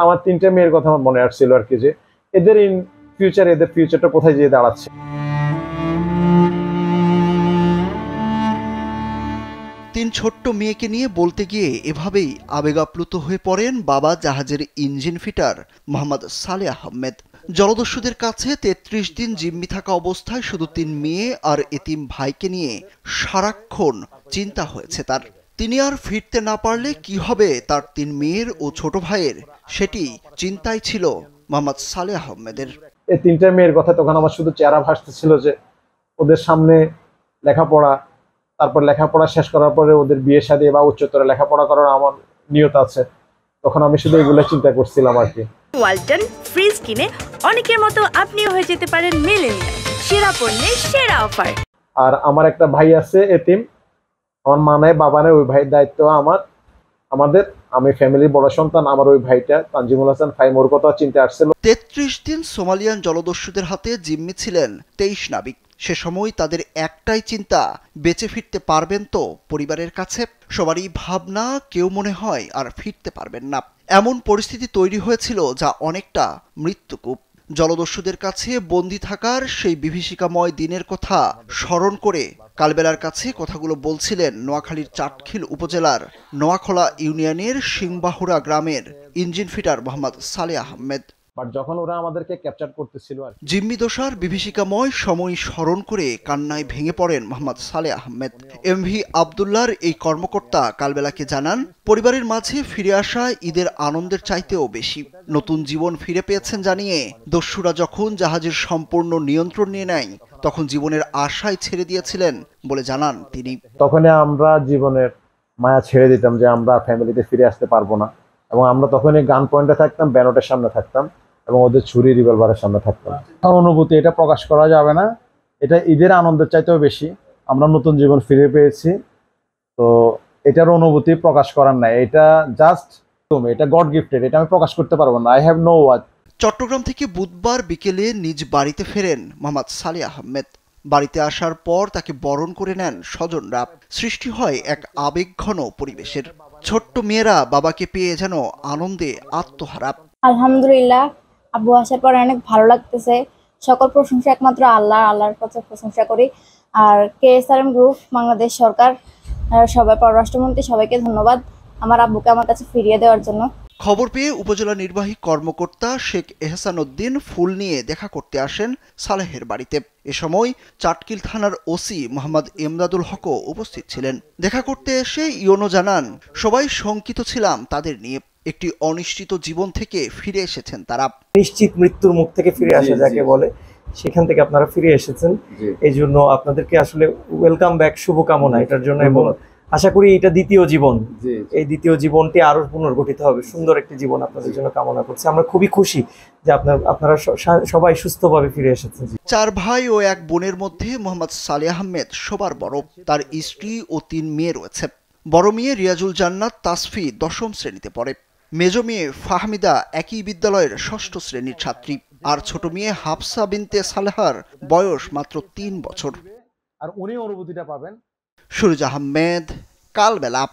আমার ৩ টা মেয়ের কথা আমার মনে আসছিল আর কি, যে এদের ফিউচারটা কোথায় যেয়ে দাঁড়াচ্ছে। তিন ছোট্ট মেয়েকে নিয়ে বলতে গিয়ে এভাবেই আবেগাপ্লুত হয়ে পড়েন বাবা জাহাজের ইঞ্জিন ফিটার মোহাম্মদ সালেহ আহমেদ। জলদস্যুদের কাছে ৩৩ দিন জিম্মি থাকা অবস্থায় শুধু ৩ মেয়ে আর এতিম ভাইকে নিয়ে সারাক্ষণ চিন্তা হয়েছে তার। তিনি আর ফিরতে না পারলে কি হবে তার ৩ মেয়ের ও ছোট ভাইয়ের, সেটি চিন্তাই ছিল মোহাম্মদ সালেহ আহমেদের। এই ৩ টা মেয়ের কথা তখন আমার শুধু চেহারা ভাসতেছিল, যে ওদের সামনে লেখাপড়া, তারপর লেখাপড়া শেষ করার পরে ওদের বিয়ে শাদী বা উচ্চতর লেখাপড়া করার আমার নিয়ত আছে। তখন আমি শুধু এগুলো চিন্তা করছিলাম আর কি। ওয়ালটন ফ্রিজ কিনে অনেকের মতো আপনিও হয়ে যেতে পারেন মিলেনিয়াল, সেরা পণ্যের সেরা অফার। আর আমার একটা ভাই আছে এতিম, আমার মা নাই বাবা নাই, ওই ভাইয়ের দায়িত্ব আমাদের। আমি ফ্যামিলির বড় সন্তান, আমার ওই ভাইটা তানজিমুল হাসান ফাইম, ওর কথা চিন্তা আসছিল। ৩৩ দিন সোমালিয়ান জলদস্যুদের হাতে জিম্মি ছিলেন ২৩ নাবিক। সে সময় তাদের একটাই চিন্তা, বেঁচে ফিরতে পারবেন তো পরিবারের কাছে। সবারই ভাবনা, কেউ মনে হয় আর ফিরতে পারবেন না। এমন পরিস্থিতি তৈরি হয়েছিল যা অনেকটা মৃত্যুকূপ। জলদস্যুদের কাছে বন্দী থাকার সেই বিভীষিকাময় দিনের কথা স্মরণ করে কালবেলার কাছে কথাগুলো বলছিলেন নোয়াখালীর চাটখিল উপজেলার নোয়াখলা ইউনিয়নের সিংবাহুড়া গ্রামের engine fitter Mohammad Saleh Ahmed. But যখন ওরা আমাদেরকে ক্যাপচার করতেছিল আর কি, জিম্মি দশার বিভীষিকাময় সময় স্মরণ করে কান্নায় ভেঙে পড়েন মোহাম্মদ সালেহ আহমেদ। এমভি আবদুল্লাহর এই কর্মকর্তা কালবেলাকে জানান, পরিবারের মাঝে ফিরে আসা ঈদের আনন্দের চাইতেও বেশি। নতুন জীবন ফিরে পেয়েছেন জানিয়ে দস্যুরা যখন জাহাজের সম্পূর্ণ নিয়ন্ত্রণ নিয়ে নেয়, তখন জীবনের আশায় ছেড়ে দিয়েছিলেন বলে জানান তিনি। তখনই আমরা জীবনের মায়া ছেড়ে দিতাম, যে আমরা ফ্যামিলিতে ফিরে আসতে পারবো না। এবং আমরা তখনই গান পয়েন্টে থাকতাম, ব্যানটের সামনে থাকতাম, এবং ওদের ছুরি রিভলভারের সামনে থাকতাম। তার অনুভূতি এটা প্রকাশ করা যাবে না। এটা ঈদের আনন্দের চাইতেও বেশি। আমরা নতুন জীবন ফিরে পেয়েছি, তো এটার অনুভূতি প্রকাশ করার নাই। এটা জাস্ট এটা গড গিফটেড, এটা আমি প্রকাশ করতে পারবো না। I have no word. Chattogram থেকে বুধবার বিকেলে নিজ বাড়িতে ফেরেন মোহাম্মদ সালেহ আহমেদ। বাড়িতে আসার পর তাকে বরণ করে নেন স্বজনরা। সৃষ্টি হয় এক আবেগঘন পরিবেশের। ছোট্ট মেয়েরা বাবাকে পেয়ে যেন আনন্দে আত্মহারা। আলহামদুলিল্লাহ, আব্বু আসার পর অনেক ভালো লাগতেছে। সকল প্রশংসা একমাত্র আল্লাহর কাছে প্রশংসা করি। আর KSRM গ্রুপ, বাংলাদেশ সরকার, সবাই, পররাষ্ট্রমন্ত্রী, সবাইকে ধন্যবাদ আমার আব্বুকে আমার কাছে ফিরিয়ে দেওয়ার জন্য। খবর পেয়ে উপজেলা নির্বাহী কর্মকর্তা শেখ এহসান উদ্দিন ফুল নিয়ে দেখা করতে আসেন সালেহের বাড়িতে। এ সময় চাটকিল থানার ওসি মোহাম্মদ এমদাদুল হকও উপস্থিত ছিলেন। দেখা করতে এসে ইওনো জানান, সবাই শঙ্কিত ছিলাম তাদের নিয়ে। একটি অনিশ্চিত জীবন থেকে ফিরে এসেছেন তারা। নিশ্চিত মৃত্যুর মুখ থেকে ফিরে আসা যাকে বলে, সেখান থেকে আপনারা ফিরে এসেছেন। এই জন্য আপনাদেরকে আসলে ওয়েলকাম ব্যাক, শুভকামনা এটার জন্য। এবং আশা করি এটা দ্বিতীয় জীবন, এই দ্বিতীয় জীবনটি আরো পুনর্গঠিত হবে। সুন্দর একটি জীবন আপনাদের জন্য কামনা করছি। আমরা খুবই খুশি যে আপনারা সবাই সুস্থভাবে ফিরে এসেছেন। 4 ভাই ও 1 বোনের মধ্যে মোহাম্মদ সালেহ আহমেদ সবার বড়। তার স্ত্রী ও 3 মেয়ে রয়েছে। বড় মেয়ে রিয়াজুল জান্নাত তাসফি 10ম শ্রেণীতে পড়ে। মেজ মেয়ে ফাহমিদা একই বিদ্যালয়ের 6ষ্ঠ শ্রেণীর ছাত্রী। আর ছোট মেয়ে হাফসা বিনতে সালেহার বয়স মাত্র 3 বছর। আর উনি অনুভূতিটা পাবেন। সুরজ আহমেদ, কালবেলা।